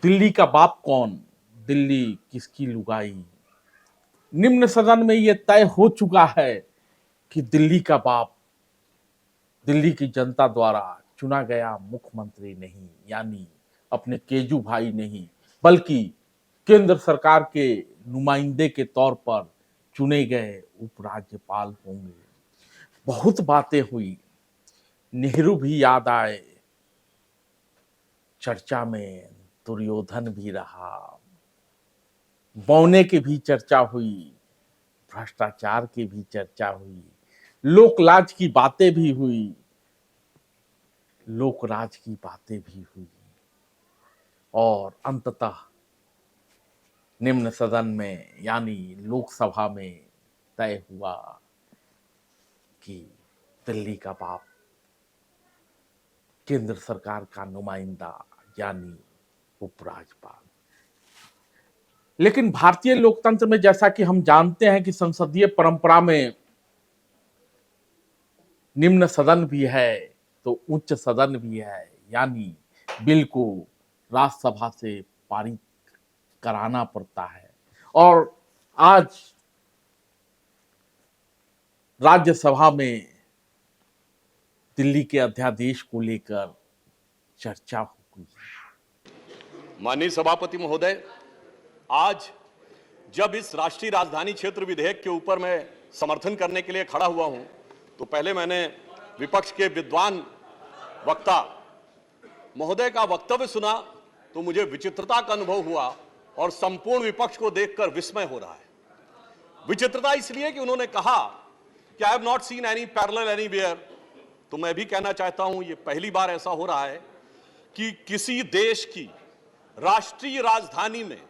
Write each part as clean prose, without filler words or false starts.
दिल्ली का बाप कौन, दिल्ली किसकी लुगाई। निम्न सदन में यह तय हो चुका है कि दिल्ली का बाप दिल्ली की जनता द्वारा चुना गया मुख्यमंत्री नहीं, यानी अपने केजू भाई नहीं, बल्कि केंद्र सरकार के नुमाइंदे के तौर पर चुने गए उपराज्यपाल होंगे। बहुत बातें हुई, नेहरू भी याद आए, चर्चा में दुर्योधन भी रहा, बौने की भी चर्चा हुई, भ्रष्टाचार की भी चर्चा हुई, लोकलाज की बातें भी हुई, लोकराज की बातें भी हुई और अंततः निम्न सदन में यानी लोकसभा में तय हुआ कि दिल्ली का बाप केंद्र सरकार का नुमाइंदा यानी उपराज्यपाल। लेकिन भारतीय लोकतंत्र में जैसा कि हम जानते हैं कि संसदीय परंपरा में निम्न सदन भी है तो उच्च सदन भी है, यानी बिल को राज्यसभा से पारित कराना पड़ता है। और आज राज्यसभा में दिल्ली के अध्यादेश को लेकर चर्चा हुई। माननीय सभापति महोदय, आज जब इस राष्ट्रीय राजधानी क्षेत्र विधेयक के ऊपर मैं समर्थन करने के लिए खड़ा हुआ हूं, तो पहले मैंने विपक्ष के विद्वान वक्ता महोदय का वक्तव्य सुना तो मुझे विचित्रता का अनुभव हुआ और संपूर्ण विपक्ष को देखकर विस्मय हो रहा है। विचित्रता इसलिए कि उन्होंने कहा कि I have not seen any parallel anywhere. तो मैं भी कहना चाहता हूं, ये पहली बार ऐसा हो रहा है कि किसी देश की राष्ट्रीय राजधानी में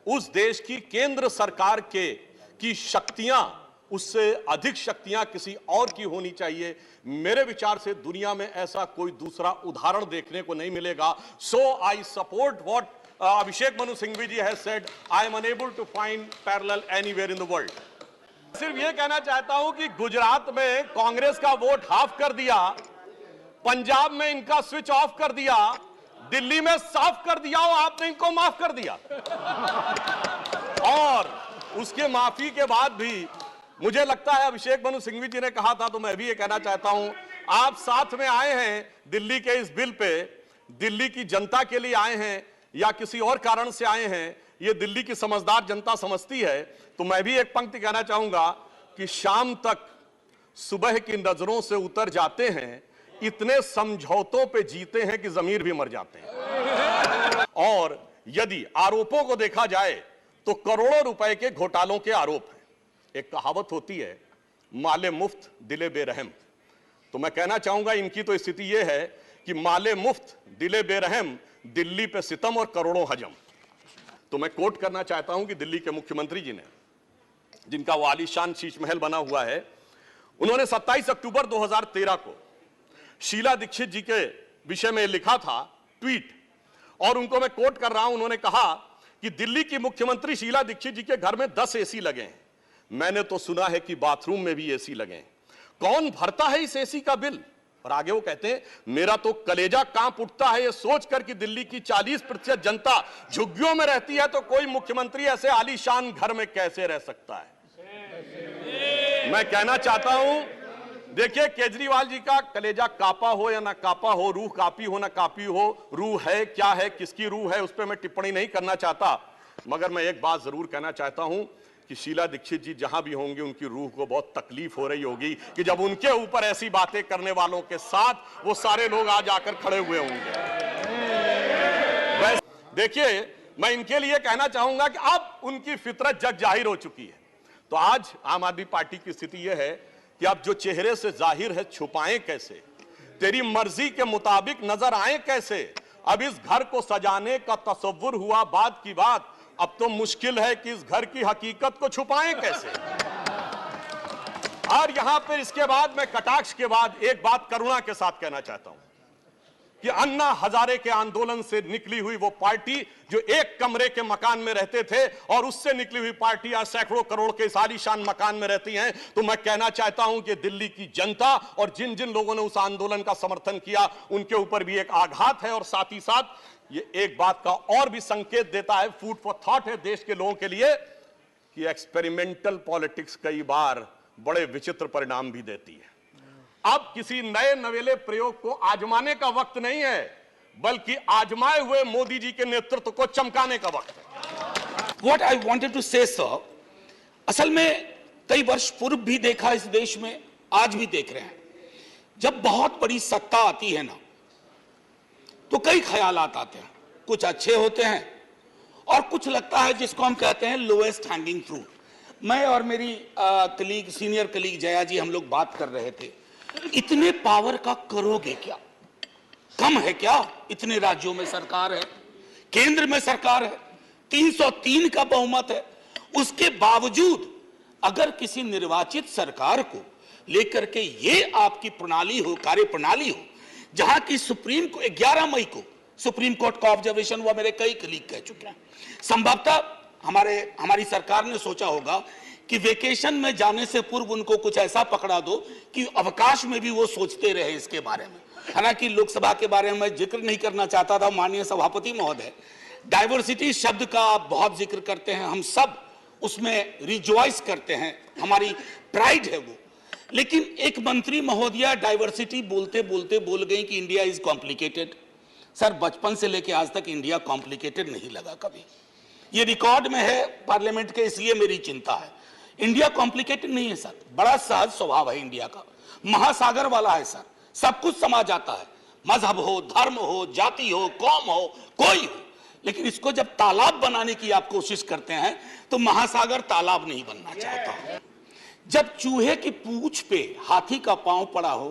उस देश की केंद्र सरकार की शक्तियां, उससे अधिक शक्तियां किसी और की होनी चाहिए। मेरे विचार से दुनिया में ऐसा कोई दूसरा उदाहरण देखने को नहीं मिलेगा। So I support what Abhishek Manu Singhvi ji has said, I am unable to find parallel anywhere in the world. सिर्फ यह कहना चाहता हूं कि गुजरात में कांग्रेस का वोट हाफ कर दिया, पंजाब में इनका स्विच ऑफ कर दिया, दिल्ली में साफ कर दिया और आपने इनको माफ कर दिया। और उसके माफी के बाद भी मुझे लगता है, अभिषेक मनु सिंघवी जी ने कहा था तो मैं भी ये कहना चाहता हूं, आप साथ में आए हैं दिल्ली के इस बिल पे, दिल्ली की जनता के लिए आए हैं या किसी और कारण से आए हैं, ये दिल्ली की समझदार जनता समझती है। तो मैं भी एक पंक्ति कहना चाहूंगा कि शाम तक सुबह की नजरों से उतर जाते हैं, इतने समझौतों पे जीते हैं कि जमीर भी मर जाते हैं। और यदि आरोपों को देखा जाए तो करोड़ों रुपए के घोटालों के आरोप हैं। एक कहावत होती है, माले मुफ्त दिले बेरहम। तो मैं कहना चाहूंगा इनकी तो स्थिति यह है कि माले मुफ्त दिले बेरहम, दिल्ली पे सितम और करोड़ों हजम। तो मैं कोट करना चाहता हूं कि दिल्ली के मुख्यमंत्री जी ने, जिनका वो आलीशान शीश महल बना हुआ है, उन्होंने 27 अक्टूबर 2013 को शीला दीक्षित जी के विषय में लिखा था ट्वीट, और उनको मैं कोट कर रहा हूं। उन्होंने कहा कि दिल्ली की मुख्यमंत्री शीला दीक्षित जी के घर में 10 एसी लगे हैं, मैंने तो सुना है कि बाथरूम में भी एसी लगे हैं। कौन भरता है इस एसी का बिल? और आगे वो कहते हैं, मेरा तो कलेजा कांप उठता है ये सोचकर कि दिल्ली की 40% जनता झुग्गियों में रहती है, तो कोई मुख्यमंत्री ऐसे आलीशान घर में कैसे रह सकता है। मैं कहना चाहता हूं, देखिए केजरीवाल जी का कलेजा कापा हो या ना कापा हो, रूह कापी हो ना कापी हो, रूह है क्या है, किसकी रूह है, उस पर मैं टिप्पणी नहीं करना चाहता। मगर मैं एक बात जरूर कहना चाहता हूं कि शीला दीक्षित जी जहां भी होंगे उनकी रूह को बहुत तकलीफ हो रही होगी कि जब उनके ऊपर ऐसी बातें करने वालों के साथ वो सारे लोग आज आकर खड़े हुए होंगे। देखिए, मैं इनके लिए कहना चाहूंगा कि अब उनकी फितरत जग जाहिर हो चुकी है। तो आज आम आदमी पार्टी की स्थिति यह है कि अब जो चेहरे से जाहिर है छुपाएं कैसे, तेरी मर्जी के मुताबिक नजर आए कैसे। अब इस घर को सजाने का तसव्वुर हुआ बात की बात, अब तो मुश्किल है कि इस घर की हकीकत को छुपाएं कैसे। और यहां पर इसके बाद मैं कटाक्ष के बाद एक बात करुणा के साथ कहना चाहता हूं कि अन्ना हजारे के आंदोलन से निकली हुई वो पार्टी जो एक कमरे के मकान में रहते थे और उससे निकली हुई पार्टी आज सैकड़ों करोड़ के आलीशान मकान में रहती हैं, तो मैं कहना चाहता हूं कि दिल्ली की जनता और जिन जिन लोगों ने उस आंदोलन का समर्थन किया उनके ऊपर भी एक आघात है। और साथ ही साथ ये एक बात का और भी संकेत देता है, फूड फॉर थॉट है देश के लोगों के लिए, कि एक्सपेरिमेंटल पॉलिटिक्स कई बार बड़े विचित्र परिणाम भी देती है। अब किसी नए नवेले प्रयोग को आजमाने का वक्त नहीं है, बल्कि आजमाए हुए मोदी जी के नेतृत्व को चमकाने का वक्त है। What I wanted to say, sir, असल में कई वर्ष पूर्व भी देखा इस देश में, आज भी देख रहे हैं, जब बहुत बड़ी सत्ता आती है ना, तो कई ख्यालात आते हैं, कुछ अच्छे होते हैं और कुछ लगता है जिसको हम कहते हैं लोएस्ट हैंगिंग फ्रूट। मैं और मेरी कलीग, सीनियर कलीग जया जी, हम लोग बात कर रहे थे, इतने पावर का करोगे क्या? कम है क्या? इतने राज्यों में सरकार है, केंद्र में सरकार है, 303 का बहुमत है, उसके बावजूद अगर किसी निर्वाचित सरकार को लेकर के ये आपकी प्रणाली हो, कार्य प्रणाली हो, जहां की सुप्रीम को 11 मई को सुप्रीम कोर्ट का ऑब्जर्वेशन हुआ, मेरे कई कलीग कह चुके हैं, संभवतः हमारी सरकार ने सोचा होगा कि वेकेशन में जाने से पूर्व उनको कुछ ऐसा पकड़ा दो कि अवकाश में भी वो सोचते रहे इसके बारे में। हालांकि लोकसभा के बारे में मैं जिक्र नहीं करना चाहता था, माननीय सभापति महोदय डाइवर्सिटी शब्द का आप बहुत जिक्र करते हैं, हम सब उसमें रिजॉइस करते हैं, हमारी प्राइड है वो। लेकिन एक मंत्री महोदया डाइवर्सिटी बोलते बोलते बोल गई कि इंडिया इज कॉम्प्लिकेटेड। सर, बचपन से लेकर आज तक इंडिया कॉम्प्लिकेटेड नहीं लगा कभी, ये रिकॉर्ड में है पार्लियामेंट के, इसलिए मेरी चिंता है। इंडिया कॉम्प्लिकेटेड नहीं है सर, बड़ा सहज स्वभाव है इंडिया का, महासागर वाला है सर, सब कुछ समा जाता है, मजहब हो, धर्म हो, जाति हो, कौम हो, कोई हो। लेकिन इसको जब तालाब बनाने की आप कोशिश करते हैं तो महासागर तालाब नहीं बनना चाहता। जब चूहे की पूंछ पे हाथी का पांव पड़ा हो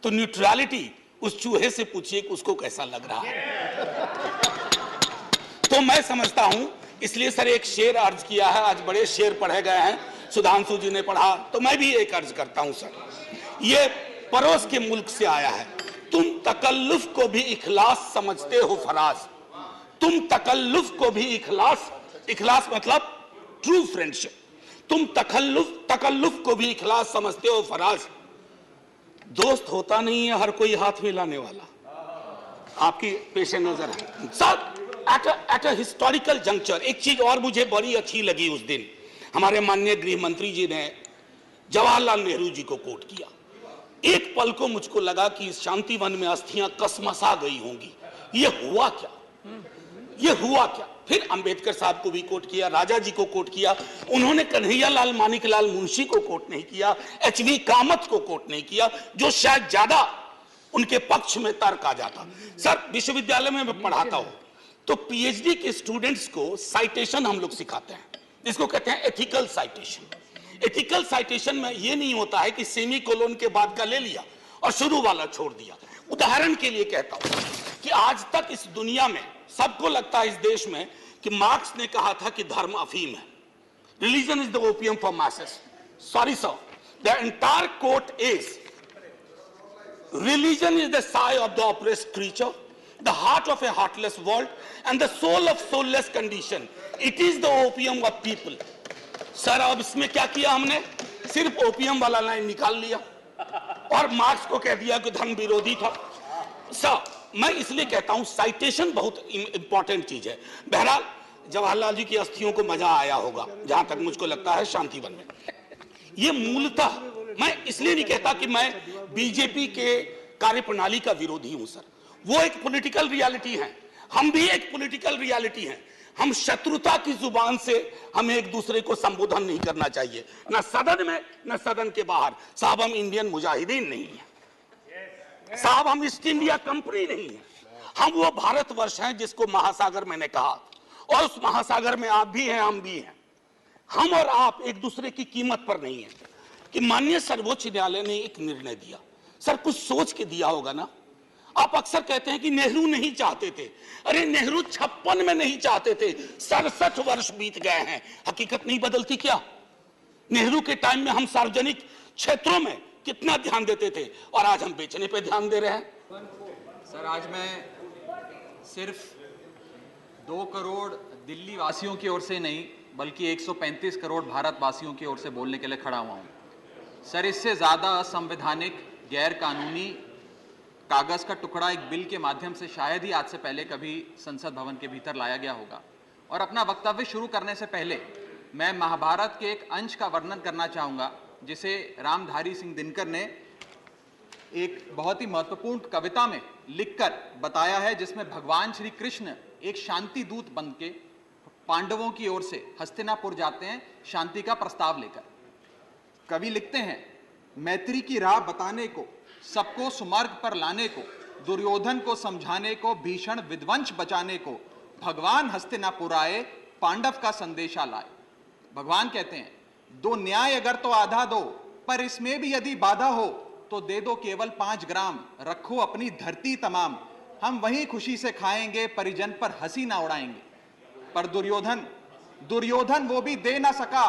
तो न्यूट्रलिटी उस चूहे से पूछिए कि उसको कैसा लग रहा है। तो मैं समझता हूं, इसलिए सर एक शेर अर्ज किया है, आज बड़े शेर पढ़े गए हैं, सुधांशु जी ने पढ़ा, तो मैं भी एक अर्ज करता हूं सर। ये पड़ोस के मुल्क से आया है, तुम तकल्लुफ को भी इखलास समझते हो फराज, तुम तकल्लुफ को भी इखलास मतलब ट्रू फ्रेंडशिप, तुम तकल्लुफ को भी इखलास समझते हो फराज। दोस्त होता नहीं है हर कोई हाथ मिलाने वाला, आपकी पेशे नजर है sir. At a historical juncture एक चीज और मुझे बड़ी अच्छी लगी, उस दिन हमारे माननीय गृह मंत्री जी ने जवाहरलाल नेहरू जी को कोट किया। एक पल को मुझको लगा कि इस शांति वन में अस्थियां कसमसा गई होंगी, ये हुआ क्या, ये हुआ क्या। फिर अंबेडकर साहब को भी कोट किया, राजा जी को कोट किया, उन्होंने कन्हैयालाल मानिकलाल मुंशी को कोट नहीं किया, एचवी कामत को कोट नहीं किया, जो शायद ज्यादा उनके पक्ष में तर्क आ जाता। सर, विश्वविद्यालय में मैं पढ़ाता हूं तो पीएचडी के स्टूडेंट्स को साइटेशन हम लोग सिखाते हैं, इसको कहते हैं एथिकल साइटेशन। एथिकल साइटेशन में यह नहीं होता है कि सेमी कोलोन के बाद का ले लिया और शुरू वाला छोड़ दिया। उदाहरण के लिए कहता हूं कि आज तक इस दुनिया में सबको लगता है इस देश में कि मार्क्स ने कहा था कि धर्म अफीम है, religion is the opium for masses. Sorry sir, the entire quote is religion is the sigh of the oppressed creature, the heart of a heartless world and the soul of soulless condition. It is the opium of people. Sir, अब इसमें क्या किया हमने, सिर्फ opium वाला line निकाल लिया और मार्क्स को कह दिया कि धर्म विरोधी था। सर, मैं इसलिए कहता हूं साइटेशन बहुत इंपॉर्टेंट चीज है। बहरहाल जवाहरलाल जी की अस्थियों को मजा आया होगा, जहां तक मुझको लगता है शांतिवन में। ये मूलतः मैं इसलिए नहीं कहता कि मैं बीजेपी के कार्यप्रणाली का विरोधी हूं सर, वो एक पॉलिटिकल रियलिटी है, हम भी एक पॉलिटिकल रियलिटी हैं। हम शत्रुता की जुबान से हमें एक दूसरे को संबोधन नहीं करना चाहिए, ना सदन में ना सदन के बाहर। साहब, हम इंडियन मुजाहिदीन नहीं है साहब, हम ईस्ट इंडिया कंपनी नहीं है, हम वो भारतवर्ष हैं जिसको महासागर मैंने कहा, और उस महासागर में आप भी हैं, हम भी हैं। हम और आप एक दूसरे की कीमत पर नहीं है कि माननीय सर्वोच्च न्यायालय ने एक निर्णय दिया, सर कुछ सोच के दिया होगा ना। आप अक्सर कहते हैं कि नेहरू नहीं चाहते थे, अरे नेहरू 56 में नहीं चाहते थे, 67 वर्ष बीत गए हैं, हकीकत नहीं बदलती क्या। नेहरू के टाइम में हम सार्वजनिक क्षेत्रों में कितना ध्यान देते थे और आज हम बेचने पे ध्यान दे रहे हैं। सर, आज मैं सिर्फ 2 करोड़ दिल्ली वासियों की ओर से नहीं बल्कि 135 करोड़ भारतवासियों की ओर से बोलने के लिए खड़ा हुआ हूं। सर, इससे ज्यादा असंवैधानिक, गैर कानूनी कागज का टुकड़ा एक बिल के माध्यम से शायद ही आज से पहले कभी संसद भवन के भीतर लाया गया होगा। और अपना वक्तव्य शुरू करने से पहले मैं महाभारत के एक अंश का वर्णन करना चाहूंगा जिसे रामधारी सिंह दिनकर ने एक बहुत ही महत्वपूर्ण कविता में लिखकर बताया है, जिसमें भगवान श्री कृष्ण एक शांति दूत बन के पांडवों की ओर से हस्तिनापुर जाते हैं शांति का प्रस्ताव लेकर। कवि लिखते हैं, मैत्री की राह बताने को, सबको सुमार्ग पर लाने को, दुर्योधन को समझाने को, भीषण विध्वंस बचाने को, भगवान हस्तिनापुर आए, पांडव का संदेशा लाए। भगवान कहते हैं, दो न्याय अगर तो आधा दो, पर इसमें भी यदि बाधा हो तो दे दो केवल 5 ग्राम, रखो अपनी धरती तमाम, हम वहीं खुशी से खाएंगे, परिजन पर हंसी ना उड़ाएंगे। पर दुर्योधन वो भी दे ना सका,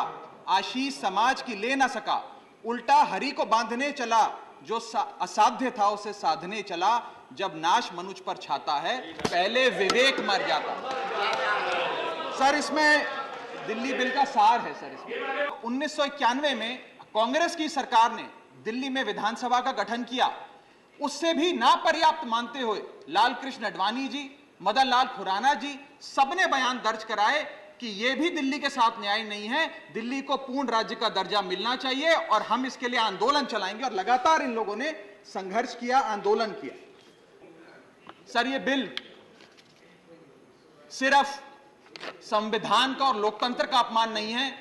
आशीष समाज की ले ना सका, उल्टा हरि को बांधने चला, जो असाध्य था उसे साधने चला, जब नाश मनुष्य पर छाता है, पहले विवेक मर जाता। सर इसमें दिल्ली बिल का सार है। सर इसमें 1991 में कांग्रेस की सरकार ने दिल्ली में विधानसभा का गठन किया। उससे भी ना पर्याप्त मानते हुए लाल कृष्ण आडवाणी जी, मदन लाल खुराना जी सबने बयान दर्ज कराए कि यह भी दिल्ली के साथ न्याय नहीं है, दिल्ली को पूर्ण राज्य का दर्जा मिलना चाहिए और हम इसके लिए आंदोलन चलाएंगे। और लगातार इन लोगों ने संघर्ष किया, आंदोलन किया। सर ये बिल सिर्फ संविधान का और लोकतंत्र का अपमान नहीं है,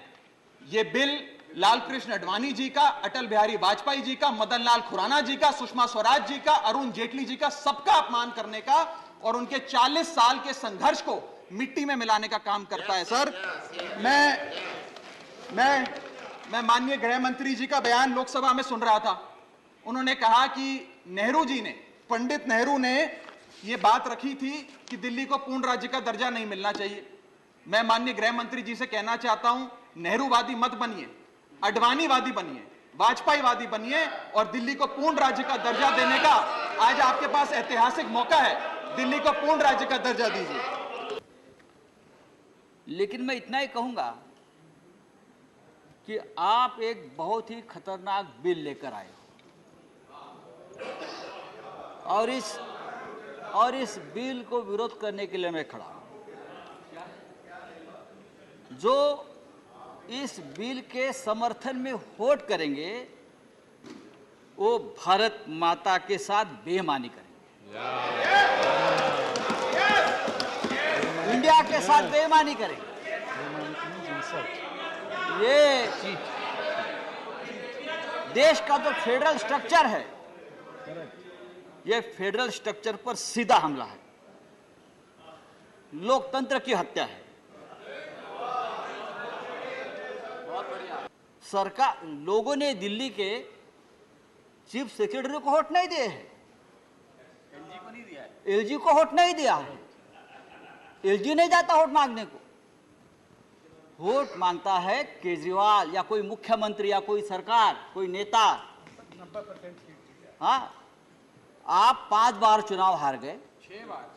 यह बिल लाल कृष्ण आडवाणी जी का, अटल बिहारी वाजपेयी जी का, मदन लाल खुराना जी का, सुषमा स्वराज जी का, अरुण जेटली जी का, सबका अपमान करने का और उनके 40 साल के संघर्ष को मिट्टी में मिलाने का काम करता है। सर मैं माननीय गृह मंत्री जी का बयान लोकसभा में सुन रहा था। उन्होंने कहा कि नेहरू जी ने, पंडित नेहरू ने यह बात रखी थी कि दिल्ली को पूर्ण राज्य का दर्जा नहीं मिलना चाहिए। मैं माननीय गृह मंत्री जी से कहना चाहता हूं, नेहरूवादी मत बनिए, आडवाणीवादी बनिए, वाजपेयीवादी बनिए और दिल्ली को पूर्ण राज्य का दर्जा देने का आज आपके पास ऐतिहासिक मौका है। दिल्ली को पूर्ण राज्य का दर्जा दीजिए। लेकिन मैं इतना ही कहूंगा कि आप एक बहुत ही खतरनाक बिल लेकर आए हो और इस बिल को विरोध करने के लिए मैं खड़ा हूं। जो इस बिल के समर्थन में वोट करेंगे वो भारत माता के साथ बेईमानी करेंगे, इंडिया के साथ बेईमानी करेंगे। ये देश का जो फेडरल स्ट्रक्चर है, ये फेडरल स्ट्रक्चर पर सीधा हमला है, लोकतंत्र की हत्या है। सरकार, लोगों ने दिल्ली के चीफ सेक्रेटरी को वोट नहीं दिए हैं, एलजी को वोट नहीं दिया है। एलजी नहीं जाता वोट मांगने को, वोट मांगता है केजरीवाल या कोई मुख्यमंत्री या कोई सरकार, कोई नेता। हाँ, आप 5 बार चुनाव हार गए,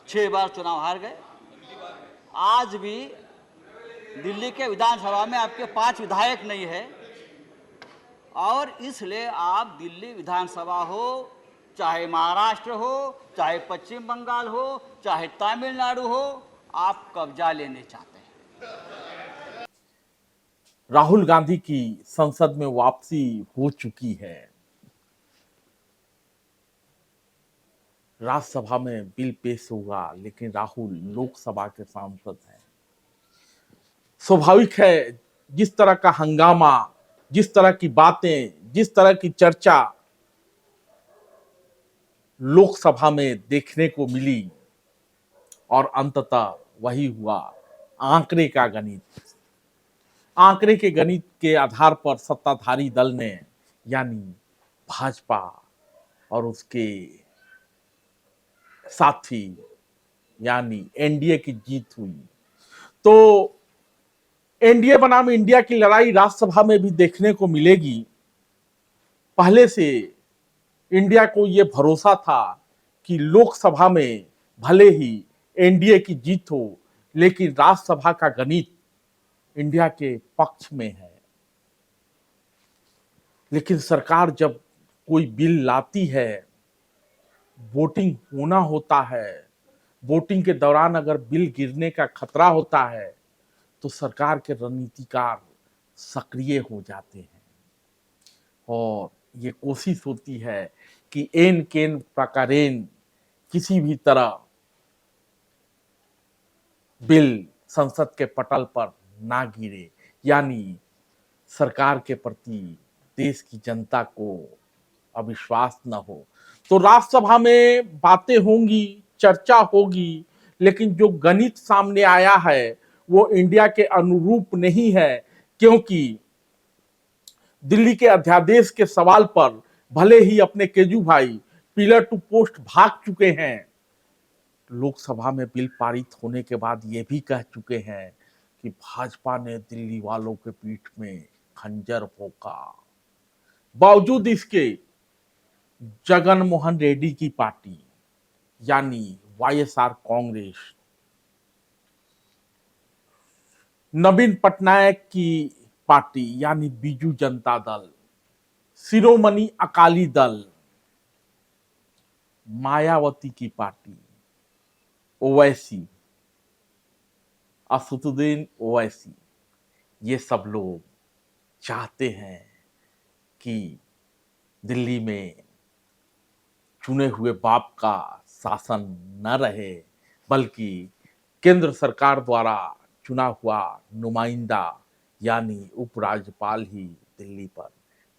6 बार चुनाव हार गए। आज भी दिल्ली के विधानसभा में आपके 5 विधायक नहीं है और इसलिए आप दिल्ली विधानसभा हो, चाहे महाराष्ट्र हो, चाहे पश्चिम बंगाल हो, चाहे तमिलनाडु हो, आप कब्जा लेने चाहते हैं। राहुल गांधी की संसद में वापसी हो चुकी है। राज्यसभा में बिल पेश होगा, लेकिन राहुल लोकसभा के सांसद हैं। स्वाभाविक है, जिस तरह का हंगामा, जिस तरह की बातें, जिस तरह की चर्चा लोकसभा में देखने को मिली और अंततः वही हुआ, आंकड़े का गणित। आंकड़े के गणित के आधार पर सत्ताधारी दल ने, यानी भाजपा और उसके साथी यानी एनडीए की जीत हुई। तो एनडीए बनाम इंडिया की लड़ाई राज्यसभा में भी देखने को मिलेगी। पहले से इंडिया को यह भरोसा था कि लोकसभा में भले ही एनडीए की जीत हो, लेकिन राज्यसभा का गणित इंडिया के पक्ष में है। लेकिन सरकार जब कोई बिल लाती है वोटिंग होना होता है, वोटिंग के दौरान अगर बिल गिरने का खतरा होता है तो सरकार के रणनीतिकार सक्रिय हो जाते हैं और ये कोशिश होती है कि एन केन प्रकारेण किसी भी तरह बिल संसद के पटल पर ना गिरे, यानी सरकार के प्रति देश की जनता को अविश्वास न हो। तो राज्यसभा में बातें होंगी, चर्चा होगी, लेकिन जो गणित सामने आया है वो इंडिया के अनुरूप नहीं है, क्योंकि दिल्ली के अध्यादेश के सवाल पर भले ही अपने केजूभाई पिलर टू पोस्ट भाग चुके हैं, लोकसभा में बिल पारित होने के बाद ये भी कह चुके हैं कि भाजपा ने दिल्ली वालों के पीठ में खंजर भोंका। बावजूद इसके जगन मोहन रेड्डी की पार्टी यानी वाईएसआर कांग्रेस, नवीन पटनायक की पार्टी यानी बीजू जनता दल, शिरोमणि अकाली दल, मायावती की पार्टी, ओवैसी, असदुद्दीन ओवैसी, ये सब लोग चाहते हैं कि दिल्ली में चुने हुए बाप का शासन न रहे, बल्कि केंद्र सरकार द्वारा चुना हुआ नुमाइंदा यानी उपराज्यपाल ही दिल्ली पर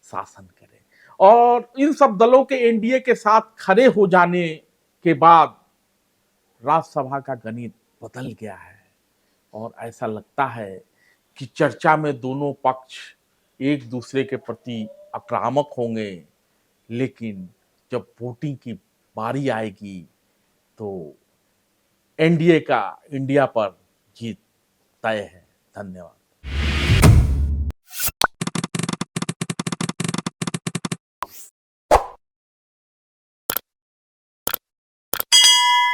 शासन करे। और इन सब दलों के एनडीए के साथ खड़े हो जाने के बाद राज्यसभा का गणित बदल गया है और ऐसा लगता है कि चर्चा में दोनों पक्ष एक दूसरे के प्रति आक्रामक होंगे, लेकिन जब वोटिंग की बारी आएगी तो एनडीए का इंडिया पर जीत तय है। धन्यवाद।